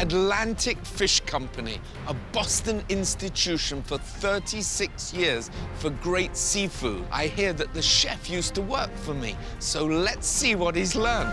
Atlantic Fish Company, a Boston institution for 36 years for great seafood. I hear that the chef used to work for me, so let's see what he's learned.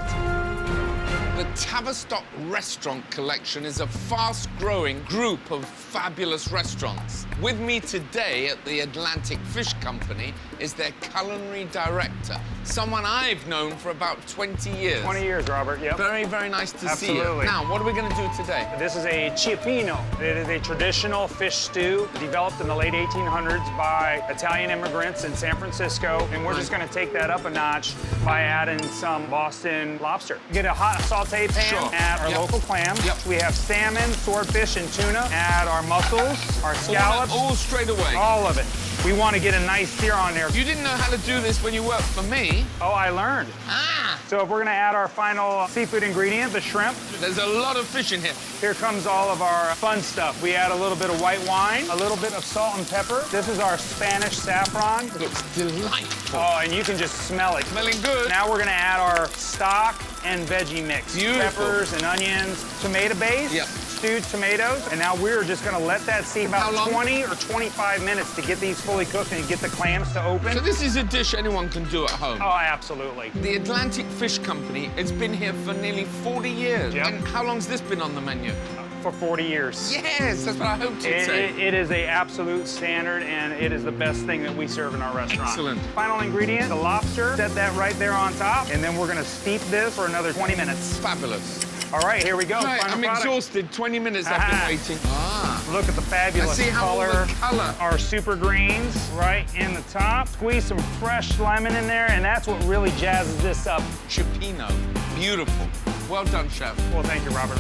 The Tavistock Restaurant Collection is a fast-growing group of fabulous restaurants. With me today at the Atlantic Fish Company is their culinary director, someone I've known for about 20 years. 20 years, Robert, yep. Very, very nice to see you. Absolutely. Now, what are we going to do today? This is a cioppino. It is a traditional fish stew developed in the late 1800s by Italian immigrants in San Francisco, and we're just going to take that up a notch by adding some Boston lobster. Get a hot saute pan, add our local clams. We have salmon, swordfish, and tuna. Add our mussels, our scallops. All straight away? All of it. We want to get a nice sear on there. You didn't know how to do this when you worked for me. Oh, I learned. Ah! So we're going to add our final seafood ingredient, the shrimp. There's a lot of fish in here. Here comes all of our fun stuff. We add a little bit of white wine, a little bit of salt and pepper. This is our Spanish saffron. Looks delightful. Oh, and you can just smell it. Smelling good. Now we're going to add our stock and veggie mix. Beautiful. Peppers and onions, tomato base. Yep. Stewed tomatoes, and now we're just gonna let that see about 20 or 25 minutes to get these fully cooked and get the clams to open. So this is a dish anyone can do at home? Oh, absolutely. The Atlantic Fish Company, it's been here for nearly 40 years. Yep. And how long's this been on the menu? For 40 years. Yes, that's what I hoped you'd say. It is a absolute standard, and it is the best thing that we serve in our restaurant. Excellent. Final ingredient, the lobster. Set that right there on top, and then we're gonna steep this for another 20 minutes. Fabulous. All right, here we go. Right, Final I'm product. exhausted. 20 minutes I've been waiting. Ah. Look at the fabulous I see how all color. the color. Our super greens right in the top. Squeeze some fresh lemon in there, and that's what really jazzes this up. Cioppino. Beautiful. Well done, chef. Well, thank you, Robert.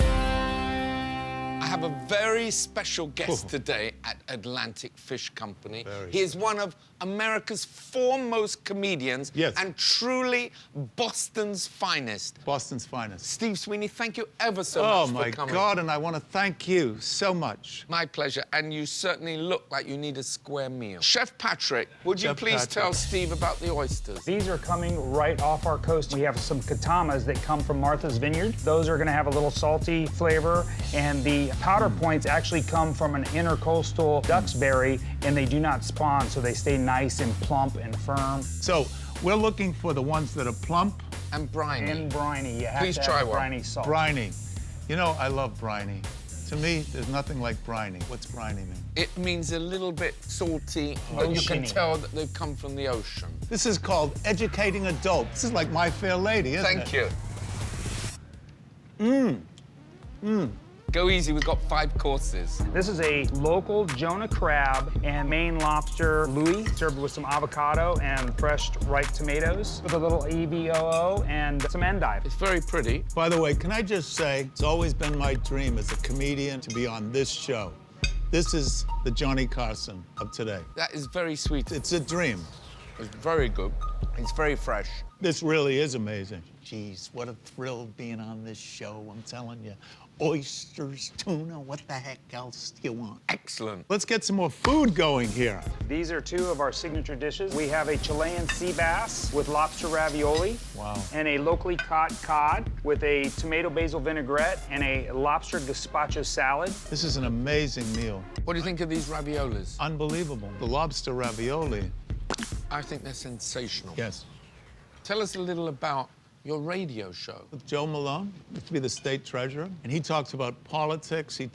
I have a very special guest today at Atlantic Fish Company. He is one of America's foremost comedians and truly Boston's finest. Boston's finest. Steve Sweeney, thank you ever so much for coming. Oh, my God, and I want to thank you so much. My pleasure, and you certainly look like you need a square meal. Chef Patrick, would you please tell Steve about the oysters? These are coming right off our coast. We have some katamas that come from Martha's Vineyard. Those are gonna have a little salty flavor, and the powder points actually come from an intercoastal duxbury, and they do not spawn, so they stay nice and plump and firm. So we're looking for the ones that are plump and briny. And briny. You have Please to try have one. briny salt. Briny. You know, I love briny. To me, there's nothing like briny. What's briny mean? It means a little bit salty, but you can tell that they've come from the ocean. This is called educating adults. This is like My Fair Lady, isn't it? Thank you. Go easy, we've got 5 courses. This is a local Jonah crab and Maine lobster Louie, served with some avocado and fresh ripe tomatoes with a little EVOO and some endive. It's very pretty. By the way, can I just say, it's always been my dream as a comedian to be on this show. This is the Johnny Carson of today. That is very sweet. It's a dream. It's very good. It's very fresh. This really is amazing. Geez, what a thrill being on this show, I'm telling you. Oysters, tuna, what the heck else do you want? Excellent. Let's get some more food going here. These are 2 of our signature dishes. We have a Chilean sea bass with lobster ravioli. Wow. And a locally caught cod with a tomato basil vinaigrette and a lobster gazpacho salad. This is an amazing meal. What do you think of these raviolis? Unbelievable. The lobster ravioli. I think they're sensational. Yes. Tell us a little about your radio show. With Joe Malone, used to be the state treasurer, and he talks about politics. He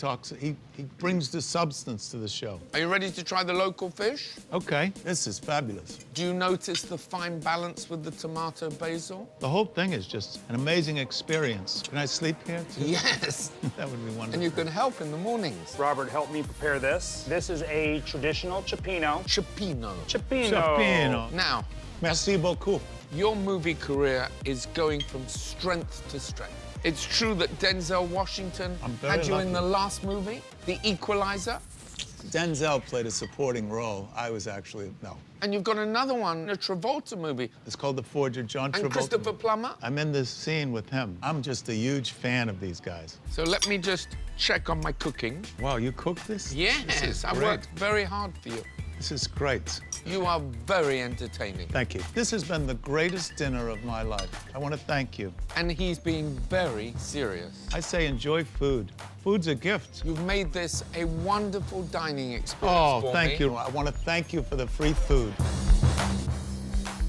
brings the substance to the show. Are you ready to try the local fish? Okay, this is fabulous. Do you notice the fine balance with the tomato basil? The whole thing is just an amazing experience. Can I sleep here too? Yes. That would be wonderful. And you can help in the mornings. Robert helped me prepare this. This is a traditional cioppino. Cioppino. Cioppino. Now, merci beaucoup. your movie career is going from strength to strength. It's true that Denzel Washington had you in the last movie, The Equalizer. Denzel played a supporting role. I was actually, no. And you've got another one, a Travolta movie. It's called The Forger, John Travolta. And Christopher Plummer. I'm in this scene with him. I'm just a huge fan of these guys. So let me just check on my cooking. Wow, you cooked this? Yes, I worked very hard for you. This is great. You are very entertaining. Thank you. This has been the greatest dinner of my life. I want to thank you. And he's being very serious. I say enjoy food. Food's a gift. You've made this a wonderful dining experience Oh, for thank me. you. I want to thank you for the free food.